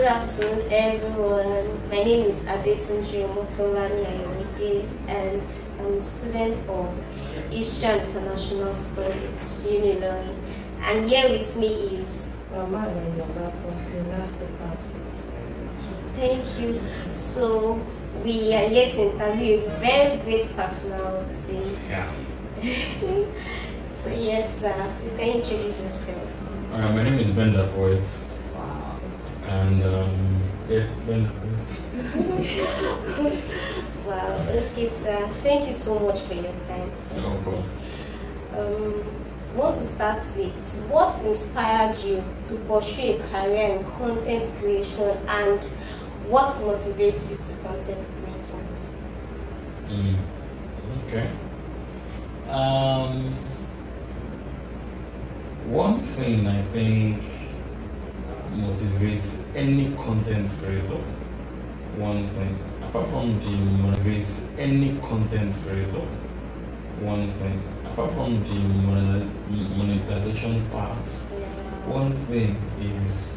Good afternoon, everyone. My name is Adetunji Omotolani Ayoride, and I'm a student of History and International Studies, Unilorin. And here with me is Mama and Yaba from Finance Department. Thank you. So we are here to interview a very great personality. Yeah. So yes, please can you introduce yourself? My name is Ben the Poet, Wow. and Ben the Poet. Wow. Okay, sir. Thank you so much for your time. No Firstly. problem. Want to start with what inspired you to pursue a career in content creation and what motivates you to content creating? Okay. One thing I think motivates any content creator, one thing, apart from the motivates any content creator, one thing, apart from the monetization part, one thing is,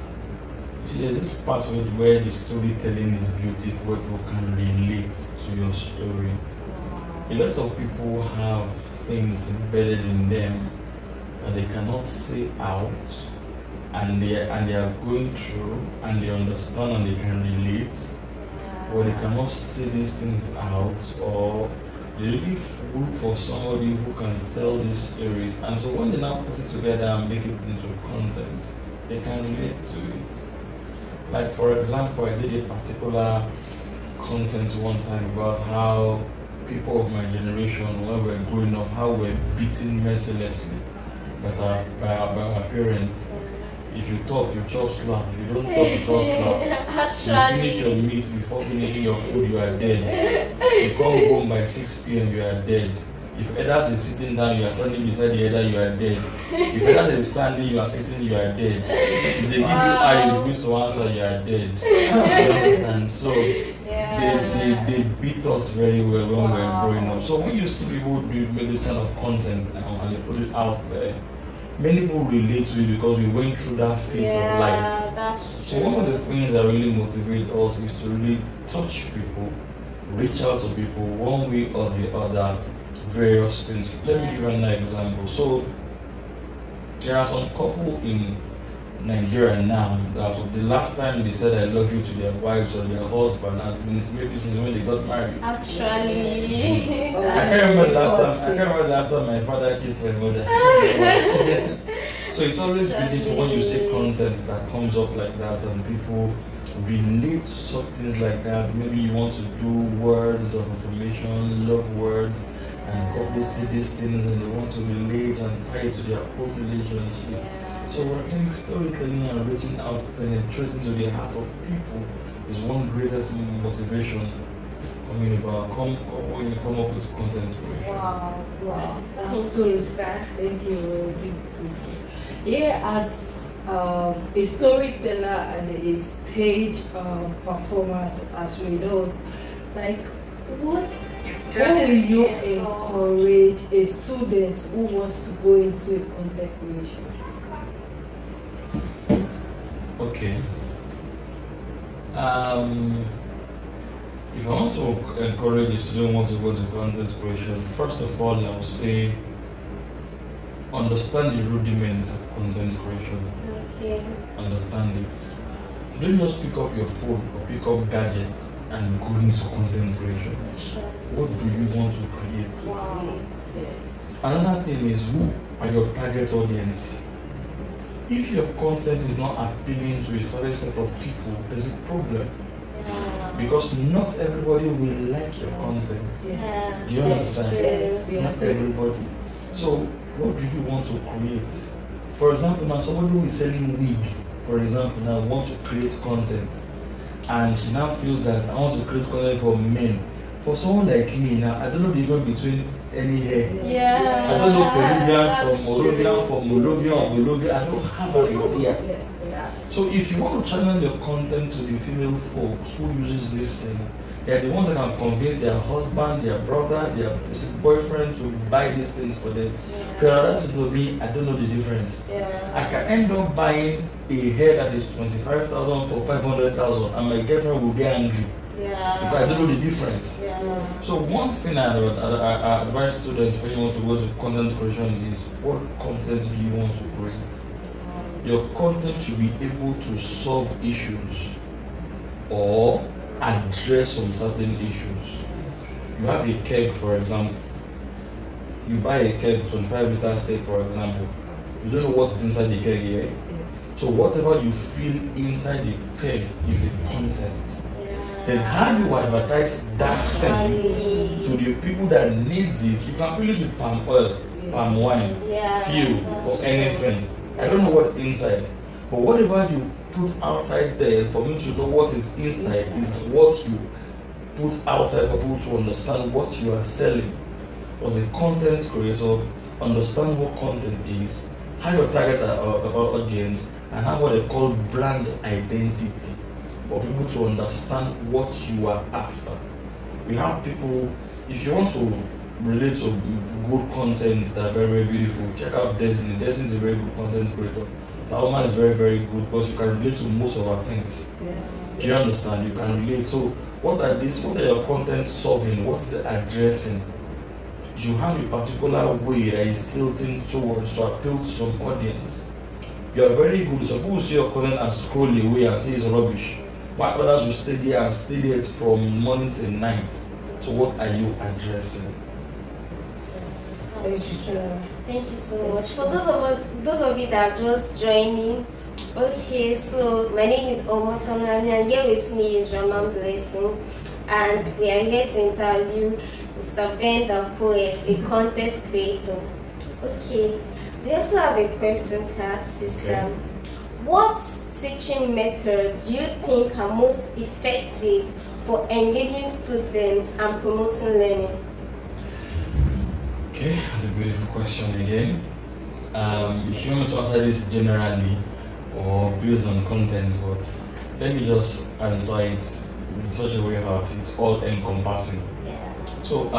you see, there's this part where the storytelling is beautiful, where people can relate to your story. A lot of people have things embedded in them that they cannot say out, and they are going through, and they understand, and they can relate, but they cannot say these things out, or they really look for somebody who can tell these stories. And so when they now put it together and make it into content, they can relate to it. Like, for example, I did a particular content one time about how people of my generation, when we were growing up, how we're beaten mercilessly by our parents. If you talk, you chop slap. If you don't talk, you chop slap. You finish your meat before finishing your food, you are dead. If you come home by 6 p.m., you are dead. If elders is sitting down, you are standing beside the elder, you are dead. If elders is standing, you are sitting, you are dead. If they give you eye, you refuse to answer, you are dead. You understand? So they beat us very well when we were growing up. So when you see people do make this kind of content now and they put it out there, many people relate to it because we went through that phase of life. That's So one of the things that really motivate us is to really touch people, reach out to people one way or the other, various things. Let me give you another example. So there are some couple in Nigeria now that the last time they said I love you to their wives or their husband has been maybe since when they got married. Actually, I can't remember the last time my father kissed my mother. So it's always beautiful when you see content that comes up like that and people relate to such things like that. Maybe you want to do words of information, love words, and couples see these things and they want to relate and tie it to their own relationship. So I think storytelling and reaching out, penetrating to the heart of people is one greatest motivation coming about when you come up with content creation. Wow, that's Thank good. you, sir. Thank you. Very good. Yeah, as a storyteller and a stage performer, as we know, like what will you encourage a student who wants to go into a content creation? Okay. If I want to encourage a student who wants to go to content creation, first of all, I would say understand the rudiments of content creation. Okay. Understand it. You don't just pick up your phone or pick up gadgets and go into content creation. Sure. What do you want to create? Wow. Yes. Another thing is, who are your target audience? If your content is not appealing to a certain set of people, there's a problem. Because not everybody will like your content. Yes. Do you understand? Yes. Not everybody. So what do you want to create? For example, now somebody who is selling wig, for example, now wants to create content, and she now feels that I want to create content for men. For someone like me now, I don't know the difference between any hair. I don't know Peruvian from Moravian, from Moravian or Bolivia. I don't have an idea. So if you want to channel your content to the female folks who uses this thing, they're the ones that can convince their husband, their brother, their boyfriend to buy these things for them. So that's to me, I don't know the difference. I can end up buying a hair that is 25,000 for 500,000, and my girlfriend will get angry if I don't know the difference. So one thing I advise students when you want to go to content creation is, what content do you want to create? Your content should be able to solve issues or address some certain issues. You have a keg, for example. You buy a keg, 25 liters keg, for example. You don't know what's inside the keg here. Yes. So whatever you feel inside the keg is the content. Then how you advertise that thing to the people that needs it? You can fill it with palm oil, palm wine, fuel, or anything. I don't know what inside, but whatever you put outside there, for me to know what is inside is what you put outside for people to understand what you are selling. As a content creator, understand what content is, how your target audience, and have what they call brand identity for people to understand what you are after. We have people, if you want to relate to good content that are very, very beautiful, check out Destiny. Destiny is a very good content creator. That woman is very, very good because you can relate to most of her things. Yes. Do you understand? You can relate. So what are your content solving? What is it addressing? You have a particular way that is tilting towards to appeal to some audience. You are very good. Some people see your content and scroll away and say it's rubbish. While others will stay there and stay there from morning till night. So what are you addressing? Thank you, sir. Thank you so much. For those of you that are just joining, okay, so my name is Omotonani, and here with me is Raman Blessing, and we are here to interview Mr. Ben the Poet, a content creator. Okay, we also have a question to ask you, what teaching methods do you think are most effective for engaging students and promoting learning? Okay, that's a beautiful question again. If you want me to answer this generally or based on content, but let me just answer it in such a way that it's all encompassing. So,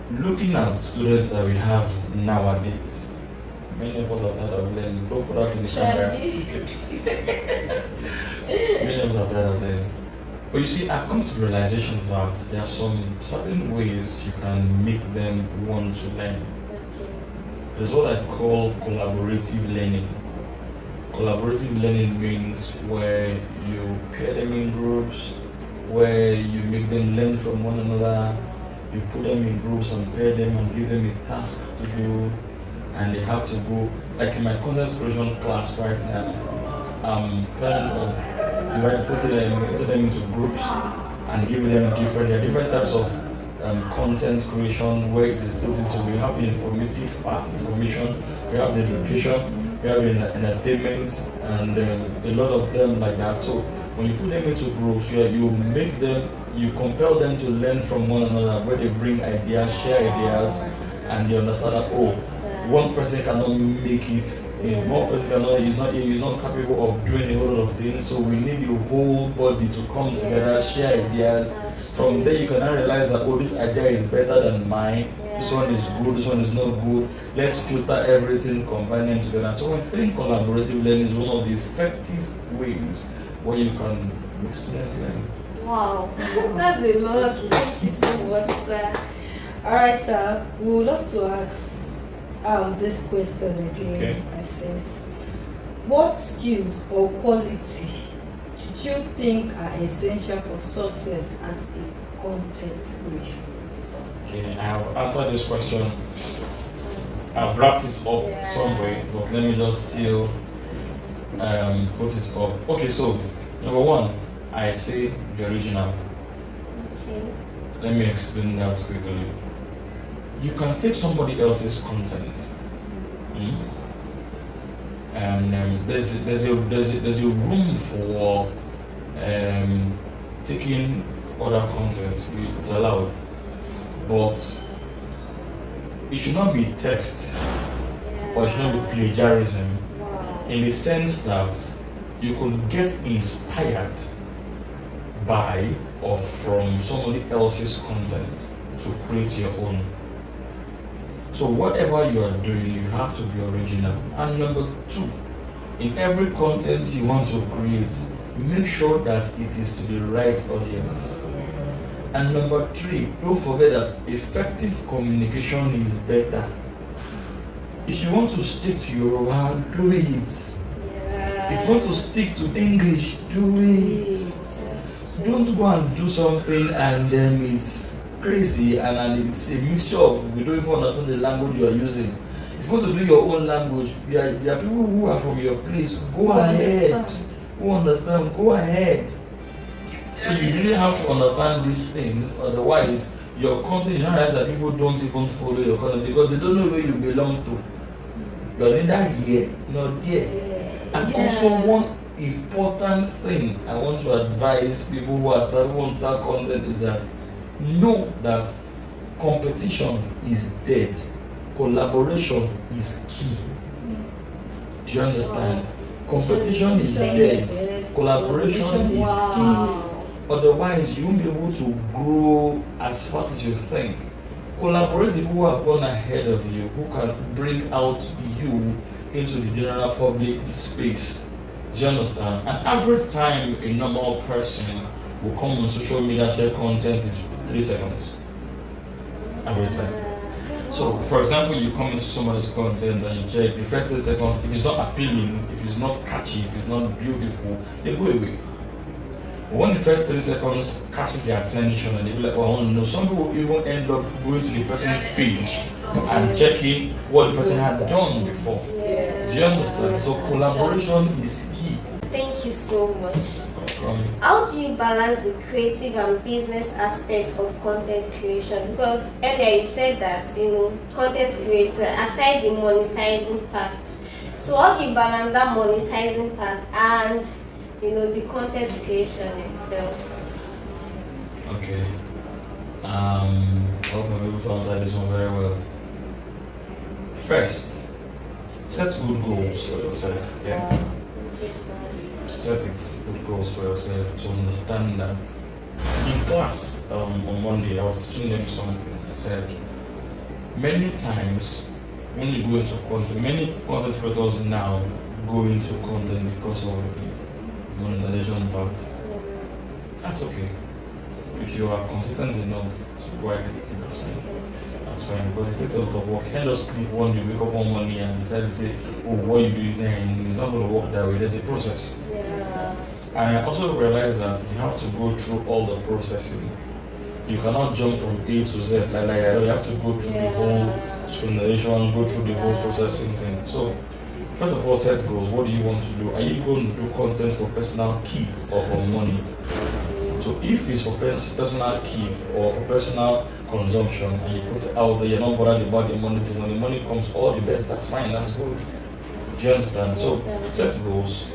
looking at students that we have nowadays, many of us are tired of them. Don't put that in the camera. Many of us are tired of them. But you see, I've come to the realization that there are some certain ways you can make them want to learn. There's what I call collaborative learning. Collaborative learning means where you pair them in groups, where you make them learn from one another, you put them in groups and pair them and give them a task to do, and they have to go, like in my content creation class right now, I'm planning on putting them into groups and giving them different types of content creation where it is split into. We have the informative part, information, we have the education, we have entertainment, and a lot of them like that. So when you put them into groups, you compel them to learn from one another, where they bring ideas, share ideas, and they understand that one person cannot make it. One person is not capable of doing a lot of things. So we need the whole body to come together, share ideas. From there, you can now realize that this idea is better than mine. This one is good. This one is not good. Let's filter everything, combine them together. So I think collaborative learning is one of the effective ways where you can make students learn. Wow, that's a lot. Thank you so much, sir. All right, sir. We would love to ask this question again. Okay. It says, what skills or quality did you think are essential for success as a content creator? Okay, I have answered this question. I've wrapped it up some way, but let me just still put it up. Okay, so number one, I say the original. Okay. Let me explain that quickly. You can take somebody else's content, and there's a room for taking other content. It's allowed, but it should not be theft, or it should not be plagiarism. Wow. in the sense that you could get inspired by or from somebody else's content to create your own. So whatever you are doing, you have to be original. And number two, in every content you want to create, make sure that it is to the right audience. And number three, don't forget that effective communication is better. If you want to stick to Yoruba, do it. If you want to stick to English, do it. Don't go and do something and then it's crazy and it's a mixture of, you don't even understand the language you are using. If you want to do your own language, there are people who are from your place, go ahead. Who understand, go ahead. So you really have to understand these things, otherwise your content, you realize that people don't even follow your content because they don't know where you belong to. You're neither here nor there. And also one important thing I want to advise people who are starting on that content is that know that competition is dead. Collaboration is key. Do you understand? Competition is dead. Collaboration is key. Otherwise, you won't be able to grow as fast as you think. Collaborate with people who have gone ahead of you, who can bring out you into the general public space. Do you understand? And every time a normal person will come on social media, share content is 3 seconds. Every time. So, for example, you come into somebody's content and you check the first 3 seconds, if it's not appealing, if it's not catchy, if it's not beautiful, they go away. When the first 3 seconds catches their attention and they be like, oh, I want to know, some people even end up going to the person's page and checking what the person had done before. Do you understand? So collaboration is key. Thank you so much. How do you balance the creative and business aspects of content creation? Because earlier you said that, content creator, aside the monetizing part, so how do you balance that monetizing part and the content creation itself? Okay. I hope I'm able to answer this one very well. First, set good goals for yourself. Yeah. Set good goals for yourself to understand that. In class on Monday, I was teaching them something. I said, many times when you go into content, many content creators now go into content because of the monetization part. That's okay. If you are consistent enough to go ahead with it, that's fine. That's fine, because it takes a lot of work. You can't just sleep one day, wake up one morning and decide to say, oh, what are you doing then? It's not going to work that way. There's a process. And I also realized that you have to go through all the processing. You cannot jump from A to Z. You have to go through the whole explanation, go through the whole processing thing. So, first of all, set goals. What do you want to do? Are you going to do content for personal keep or for money? So if it's for personal keep or for personal consumption and you put it out there, you're not bothered about the money thing. When the money comes, all the best, that's fine, that's good. Do you understand? So set goals.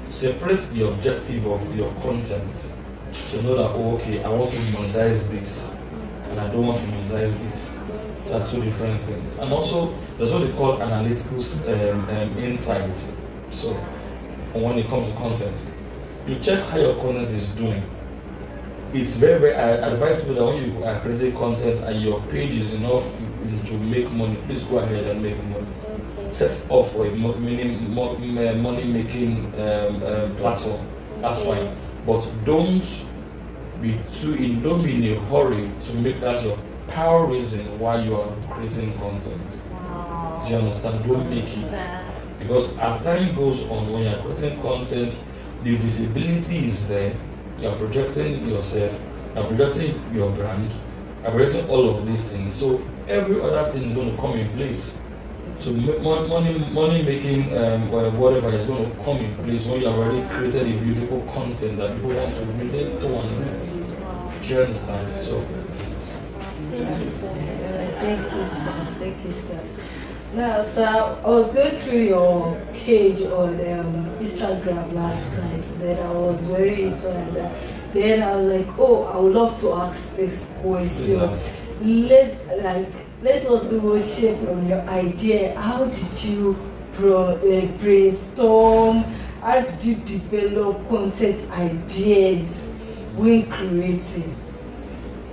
Separate the objective of your content. So know that, oh, okay, I want to monetize this and I don't want to monetize this. Are two different things. And also, there's what they call analytical insights. So, when it comes to content, you check how your content is doing. It's very, very advisable that when you are creating content and your page is enough to make money, please go ahead and make money. Set up for a money-making platform. That's fine. But don't be in a hurry to make that your power reason why you are creating content. Wow. Do you understand? Don't make it. Because as time goes on, when you are creating content, the visibility is there. You are projecting yourself, you are projecting your brand, you are projecting all of these things. So every other thing is going to come in place. So money making, whatever is going to come in place when you have already created a beautiful content that people want to relate to and read. Do you understand? So. Thank you so much. Thank you, sir. Now, sir, I was going through your page on Instagram last night. Then I was very inspired. Then I was like, oh, I would love to ask this question. Let us negotiate from your idea. How did you brainstorm? How did you develop content ideas when creating?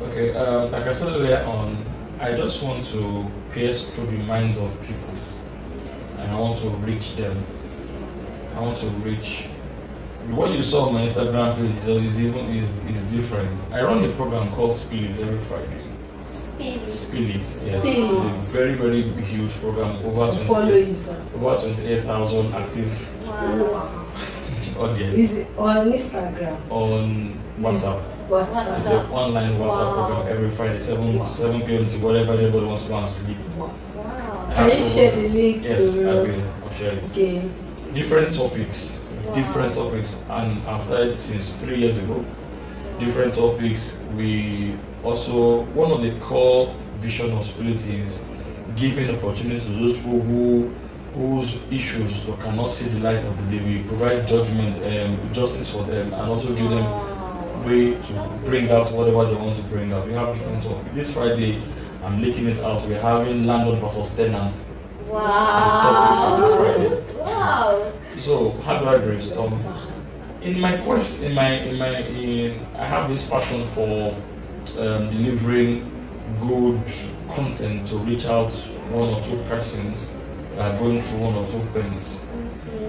Okay, like I said earlier on, I just want to pierce through the minds of people, and I want to reach them. I want to reach. What you saw on my Instagram page is different. I run a program called Spill It every Friday. Spill. Spill It, yes. Spill It. It's a very, very huge program. Over Follow you, sir. 28,000 active Wow. audience Is it on Instagram? on WhatsApp. WhatsApp. It's an online WhatsApp Wow. program every Friday, 7 Wow. 7 p.m. to whatever anybody wants to go and sleep. Wow. Wow. Can you share the links Yes, to I us? will. I'll share it. Okay. Different topics, Wow. different topics, and I've started since 3 years ago. Different topics. We also, one of the core vision of Spirity is giving opportunity to those people whose issues cannot see the light of the day. We provide judgment, justice for them, and also give them way to bring out whatever they want to bring out. We have different topics. This Friday, I'm leaking it out. We're having landlord versus tenant. Wow. This Friday. Wow. So how do I brainstorm? In my quest, I have this passion for delivering good content to reach out one or two persons that are going through one or two things.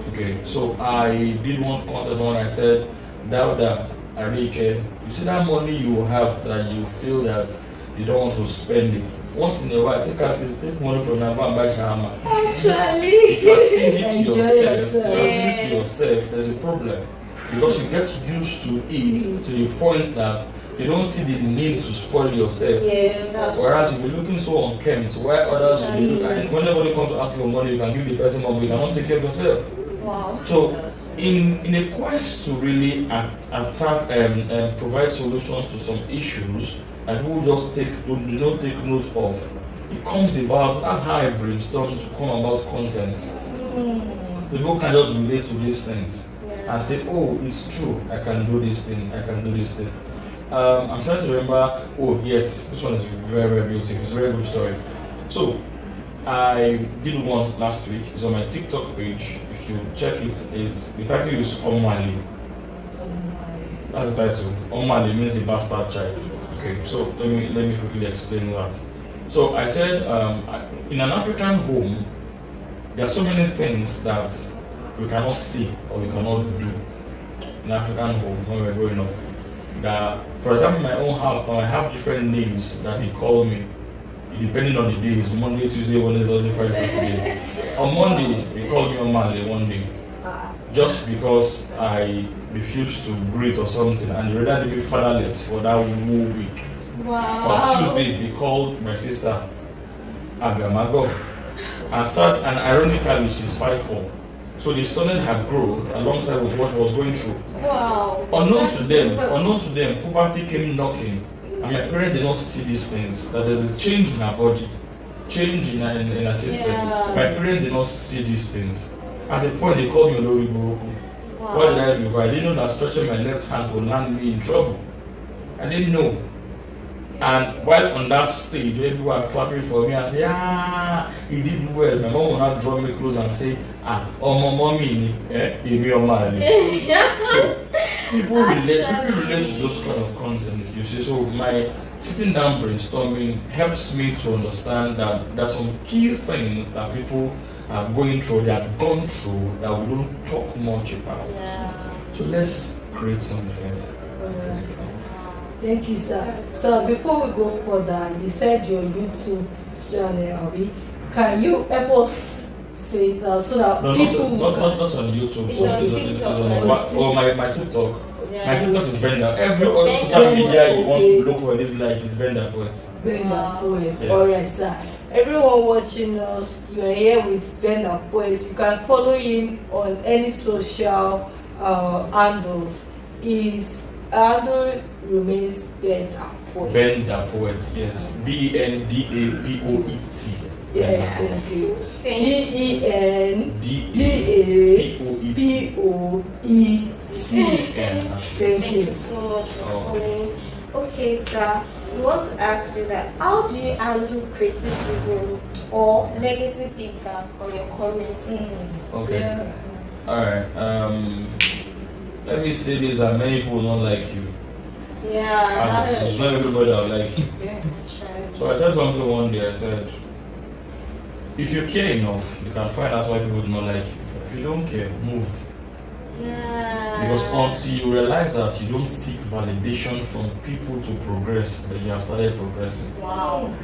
Okay, so I did one content one. I said, Dauda, I really care. You see that money you have that you feel that you don't want to spend it. Once in a while, take money from Nava and buy shawarma. Actually, If you are stingy to enjoy yourself, yourself. there's a problem. Because you get used to it to the point that you don't see the need to spoil yourself. Yes, that's Whereas you'll be looking so unkempt, why others will be looking, and when anybody comes to ask you for money, you can give the person money, you cannot take care of yourself. wow. So, in a quest to really attack and provide solutions to some issues that people just do not take note of, it comes about. That's how I brainstorm to come about content. People can just relate to these things and say, "Oh, it's true. I can do this thing. I can do this thing." I'm trying to remember. Oh yes, this one is very, very beautiful. It's a very good story. So I did one last week. It's on my TikTok page. If you check it, the title is Omali. That's the title. Omali means the bastard child. Okay, so let me quickly explain that. So I said, in an African home, there are so many things that we cannot see or we cannot do in an African home when we're growing up. That, for example, in my own house now, I have different names that they call me, depending on the days: Monday, Tuesday, Wednesday, Thursday, Friday, Saturday. On Monday, they call me Omale one day, just because I refused to greet or something, and they rather be fatherless for that whole week. Wow. On Tuesday, they called my sister Agamago, and ironically, she's 5'4". So they studied her growth alongside with what she was going through. Wow. Unknown to them, poverty came knocking, and my parents did not see these things. That there's a change in her body, change in her system. Yeah. My parents did not see these things. At the point, they called me Olori Boroku. Wow. What did I do? Because I didn't know that stretching my left hand would land me in trouble. I didn't know. And while on that stage, everyone were clapping for me and say, "Ah, he did well." My mom will not draw me close and say, "Ah, oh, mommy, me or man." So people relate to those kind of content. You see, so my sitting down brainstorming helps me to understand that there's some key things that people are going through, they have gone through, that we don't talk much about. Yeah. So let's create something. Thank you, sir. So before we go further, you said your YouTube channel, Abi. Can you help us say that so that No, people not on YouTube. It's on TikTok, right? My TikTok. Yeah. My TikTok is Bender. Every Bender. social media you want to look for in this life is Bender Poet. Ben Wow. Poet. Yes. Alright, sir. Everyone watching us, you are here with Ben Poet. You can follow him on any social handles. His handle remains Ben Poet. Bender Poet, yes. BendaPoet. Yes, thank you. Thank you. BenDaPoet. Yeah. Thank Thank you. you so much for coming. Okay, sir. We want to ask you that how do you handle criticism or negative feedback on your comments? Okay. Yeah. Alright. Let me say this that many people don't like you. Yeah, As it's not everybody that will like you. Yes. So I said something one day, I said, if you care enough, you can find out why people do not like you. If you don't care, move. yeah. Because until you realize that you don't seek validation from people to progress, then you have started progressing. Wow.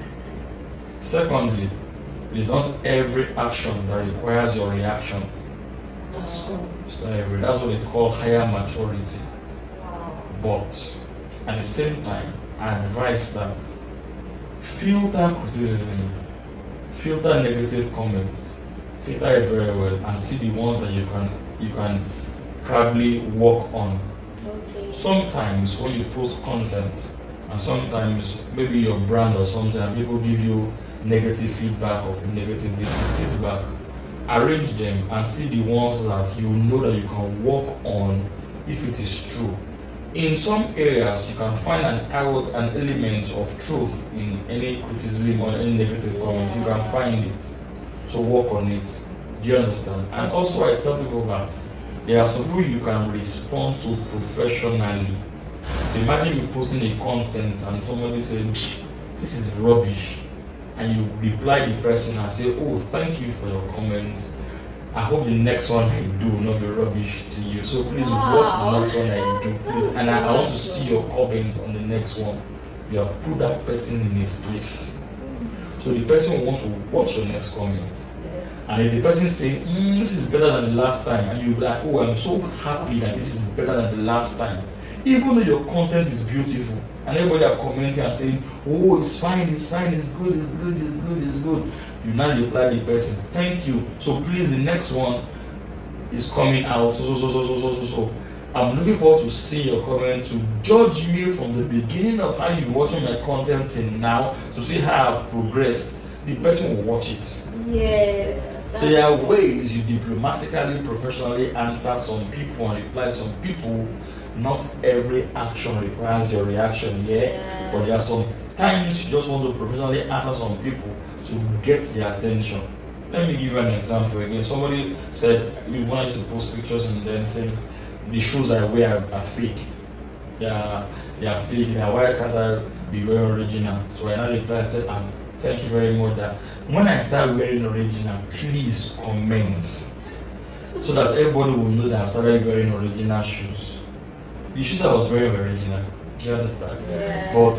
Secondly, it is not every action that requires your reaction. That's true. It's not every. That's what they call higher maturity. Wow. But at the same time, I advise that filter criticism, filter negative comments, filter it very well, and see the ones that you can probably work on. Okay. Sometimes when you post content, and sometimes maybe your brand or something, and people give you negative feedback or negative sit back, arrange them and see the ones that you know that you can work on if it is true. In some areas, you can find an element of truth in any criticism or any negative comment. You can find it. So work on it. Do you understand? And also, I tell people that there are some people you can respond to professionally. So imagine you posting a content and somebody saying, "This is rubbish," and you reply the person and say, "Oh, thank you for your comments. I hope the next one I do will not be rubbish to you. So please watch the next one I do, please. And I want to see your comments on the next one." You have put that person in his place. So the person will want to watch your next comment. And if the person say, "This is better than the last time," and you be like, "Oh, I'm so happy that this is better than the last time," even though your content is beautiful, and everybody are commenting and saying, "Oh, it's fine, it's fine, it's good, it's good, it's good, it's good," you now reply the person, "Thank you. So please, the next one is coming out. So. I'm looking forward to see your comment, to judge me from the beginning of how you're watching my content till now, to see how I've progressed." The person will watch it. Yes. So there are ways you diplomatically, professionally answer some people and reply some people. Not every action requires your reaction, but there are some times you just want to professionally answer some people to get their attention. Let me give you an example again. Somebody said we wanted to post pictures and then said the shoes I wear are fake. They are fake. Why can't I be wearing original? So I now replied and said, "Thank you very much. That when I start wearing original, please comment so that everybody will know that I started wearing original shoes." The shoes I was wearing were original. Do you understand? Yeah. But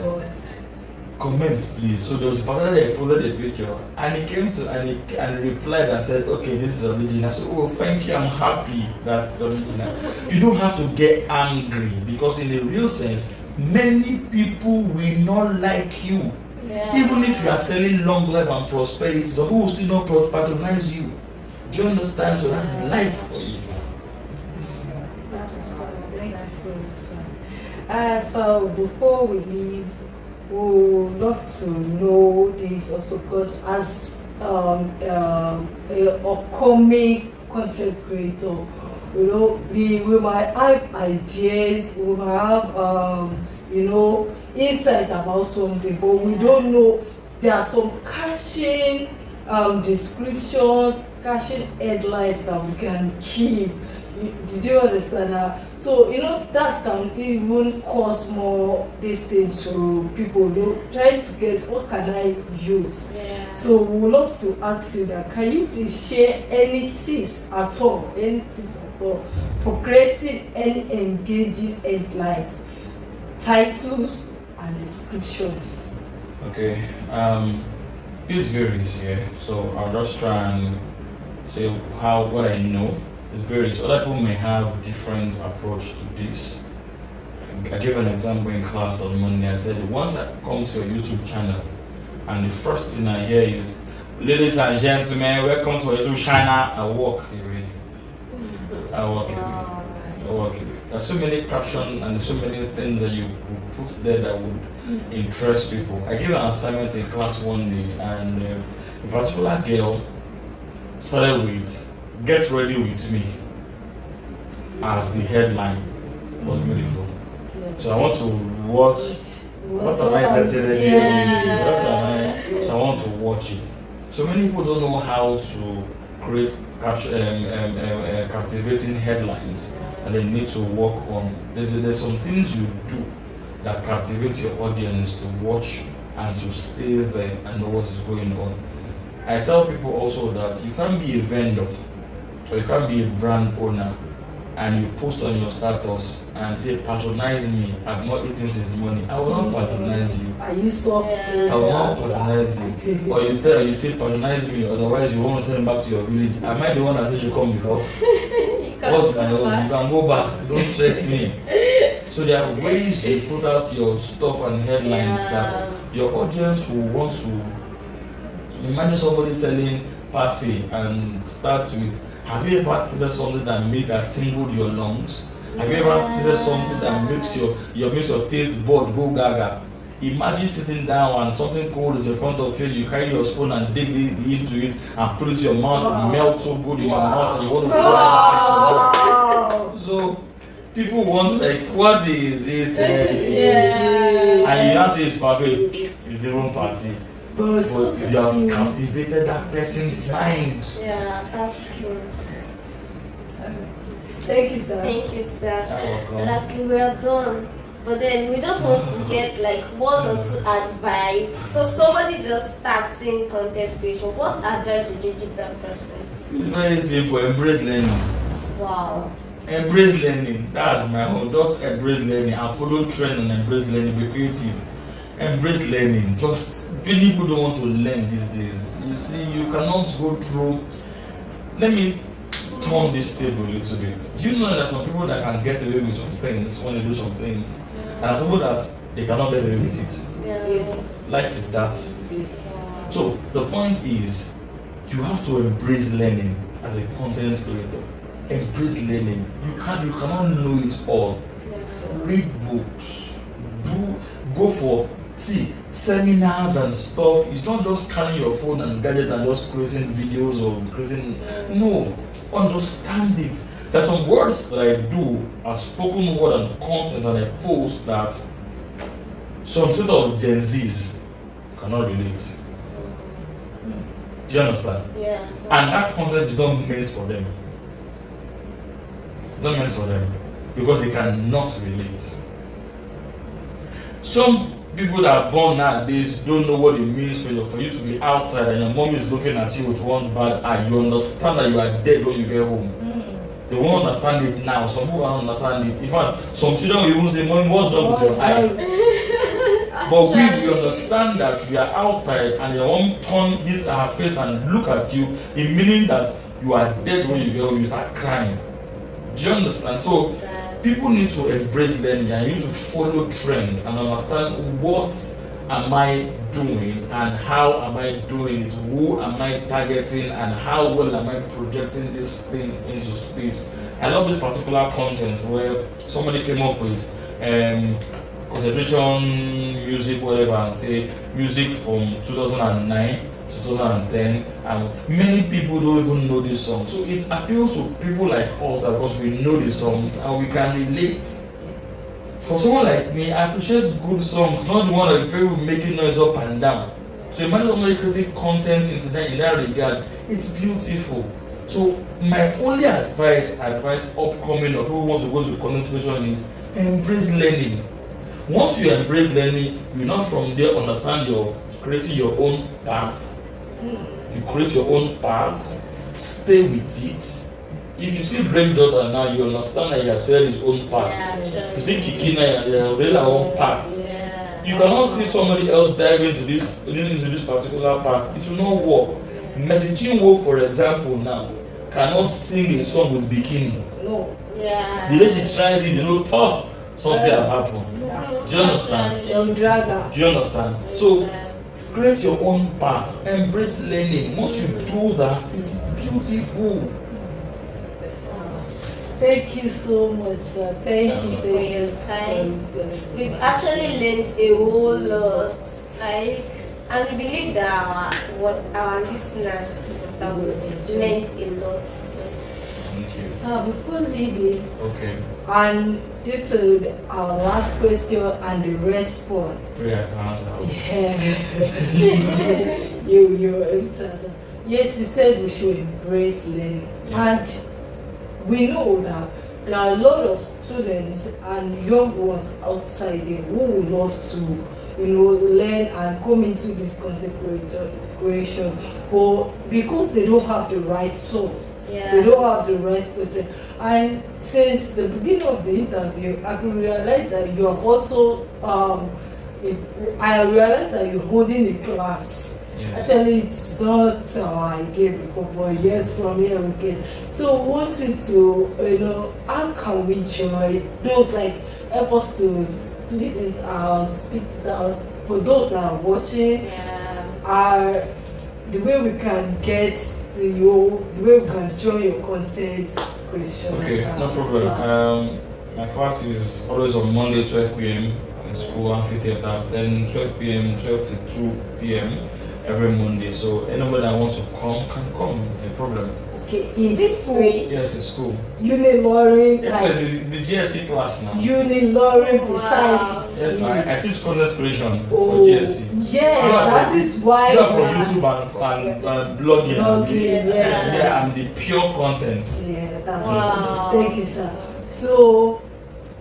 comment, please. So there was a person that posted a picture and he came to and he replied and said, "Okay, this is original." So, "Oh, thank you. I'm happy that's original." You don't have to get angry because in the real sense, many people will not like you. Yeah. Even if you are selling long life and prosperity, some people will still not patronize you. Do you understand? So that's life for you. Thank you so much. So before we leave, we would love to know this also because as a upcoming content creator, we might have ideas, we might have insight about something, but we don't know. There are some caching descriptions, caching headlines that we can keep. Did you understand that? So that can even cause more this thing to people. Trying to get what can I use. Yeah. So we would love to ask you that. Can you please share any tips at all? Any tips at all for creating any engaging headlines, titles, and descriptions? Okay. This varies here. So I'll just try and say what I know. It varies. Other people may have different approach to this. I gave an example in class on Monday. I said once I come to your YouTube channel and the first thing I hear is, "Ladies and gentlemen, welcome to our YouTube channel," I walk away. There's so many captions and so many things that you put there that would interest people. I gave an assignment in class one day and a particular girl started with "Get ready with me" as the headline. It was beautiful. So I want to watch. What am I entertaining? Yeah. What am I? So I want to watch it. So many people don't know how to create captivating headlines, and they need to work on. There's some things you do that captivate your audience to watch and to stay there and know what is going on. I tell people also that you can't be a vendor or you can't be a brand owner and you post on your status and say patronize me, I've not eaten since morning. I will not patronize you. Are you soft? Yeah. I will not patronize you. Or you say patronize me, otherwise you won't send back to your village. Am I the one that said you come before? What's my own? You can go back. Don't stress me. So there are ways you put out your stuff and headlines that your audience will want to. Imagine somebody selling parfait and start with, have you ever tasted something that tingled your lungs? Have you ever tasted something that makes your taste bud go gaga? Imagine sitting down and something cold is in front of you, you carry your spoon and dig into it and put it in your mouth, it melts so good in your mouth and you want to go. So people want like, what is this? And you now say it's perfect, it's even perfect. But you have captivated that person's mind. Yeah, that's true. Thank you, sir. Thank you, sir. You're welcome. Lastly, we are done. But then we just want to get like one or two advice for somebody just starting content creation. What advice would you give that person? It's very simple. Embrace learning. Wow. Embrace learning. That's my own. Just embrace learning and follow trend and embrace learning. Be creative. Embrace learning. Just many people don't want to learn these days. You see, you cannot go through. Let me turn this table a little bit. Do you know that there are some people that can get away with some things when they do some things, and there are some people that they cannot get away with it? Yeah. Life is that. Yes. So the point is, you have to embrace learning as a content creator. Embrace learning. You cannot know it all. Yes. Read books. Go for seminars and stuff. It's not just carrying your phone and gadget and just creating videos or creating. No, understand it. There's some words that I do as spoken word and content and I post that some sort of Gen Zs cannot relate. Do you understand? Yeah. And that content is not meant for them. Not meant for them because they cannot relate. Some people that are born nowadays don't know what it means for you to be outside and your mom is looking at you with one bad eye. You understand that you are dead when you get home. They won't understand it now. Some people won't understand it. In fact, some children will even say, "Mom, what's wrong with your eye?" But we understand that we are outside and your mom turn her face and look at you, in meaning that you are dead when you get home. You start crying. Do you understand? So people need to embrace learning and you need to follow trend and understand what am I doing and how am I doing it, who am I targeting and how well am I projecting this thing into space. I love this particular content where somebody came up with concentration music whatever and say music from 2009 2010 and many people don't even know this song, so it appeals to people like us because we know the songs and we can relate. For someone like me, I appreciate good songs, not the one that people making noise up and down. So imagine somebody creating content in that regard, it's beautiful. So my only advice upcoming or people who want to go to content creation is embrace learning. Once you embrace learning, you now from there understand your creating your own path. You create your own path, stay with it. If you see Brain Daughter now, you understand that he has created his own path. Yeah, you see Kiki now, they have created their own path. Yeah. You cannot see somebody else dive into this particular path. It will not work. Messaging Wo, for example, now cannot sing a song with bikini. No. Yeah. The way she tries it, you know, something have happened. Do you understand? Do you understand? So create your own path, embrace learning. Once you do that, it's beautiful. Thank you so much, sir. Thank you. For your time. We've actually learned a whole lot. And we believe that our listeners have learned a lot. So Thank you. So before leaving, Okay. and this is our last question and the response. Pray I can answer. Yeah. you answer. Yes, you said we should embrace learning. Yeah. And we know that there are a lot of students and young ones outside there who would love to, learn and come into this content creation, but because they don't have the right source, they don't have the right person. And since the beginning of the interview, I could realize that you are also I realized that you're holding a class. Yes. Actually, it's not our idea before, but yes, from here we can. So, wanted to, how can we join those, like, help us to split it out, for those that are watching, the way we can get to you, the way we can join your content creation. Okay, no problem. Class. My class is always on Monday, 12 p.m. in school amphitheater, then 12 p.m., 12 to 2 p.m. every Monday. So anybody that wants to come can come, no problem. Okay, is this free? Yes, it's school. Uniloring, Yes, like the GSC class now. Uniloring Wow. besides. Yes, I teach content creation Oh, for GSC. yes, that is why. You are from YouTube and blogging. Blogging, yes. Yeah, I'm the pure content. Yeah, that's Wow. Thank you, sir. So,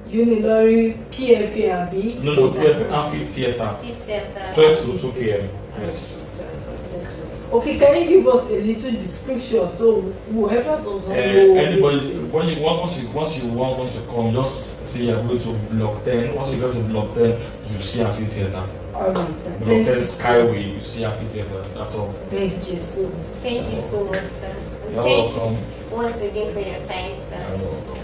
Uniloring, PFAB. No, PF amphitheater, Theater. 12 to 2 p.m. Yes. Okay, can you give us a little description so whoever does not know? Anybody, once you want to come, just say you're going to block 10. Once you go to block 10, you see amphitheater. Alright, sir. Block Thank 10 you, sir. Skyway, you see amphitheater. That's all. Thank you so much. Thank you so much, sir. You're Thank you welcome. once again for your time, sir. You're welcome.